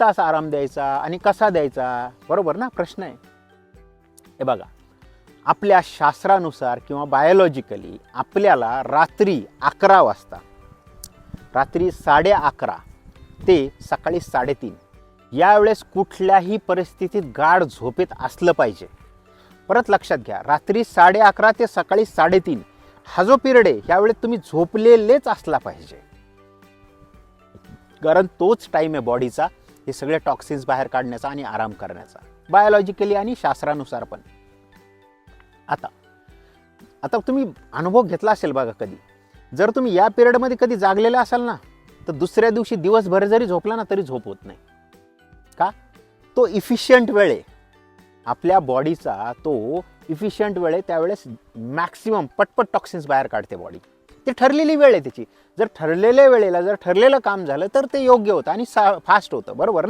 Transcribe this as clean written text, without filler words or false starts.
तास आराम द्यायचा आणि कसा द्यायचा, बरोबर ना प्रश्न आहे. हे बघा, आपल्या शास्त्रानुसार किंवा बायोलॉजिकली आपल्याला रात्री 11 वाजता, रात्री 11:30 ते सकाळी 3:30 यावेळेस कुठल्याही परिस्थितीत गाढ झोपेत असलं पाहिजे. परत लक्षात घ्या, रात्री 11:30 ते सकाळी 3:30 हा जो पिरियड आहे यावेळेस तुम्ही झोपलेलेच असला पाहिजे, कारण तोच टाईम आहे बॉडीचा हे सगळे टॉक्सिन्स बाहेर काढण्याचा आणि आराम करण्याचा, बायोलॉजिकली आणि शास्त्रानुसार पण. आता तुम्ही अनुभव घेतला असेल बघा, कधी जर तुम्ही या पिरियडमध्ये कधी जागलेले असाल ना, तर दुसऱ्या दिवशी दिवसभर जरी झोपला ना तरी झोप होत नाही. का? तो इफिशियंट वेळ आहे आपल्या बॉडीचा, तो इफिशियंट वेळ आहे. त्यावेळेस मॅक्सिमम पटपट टॉक्सिन्स बाहेर काढते बॉडी. ती ठरलेली वेळ आहे त्याची. जर ठरलेल्या वेळेला जर ठरलेलं काम झालं तर ते योग्य होतं आणि फास्ट होतं, बरोबर ना.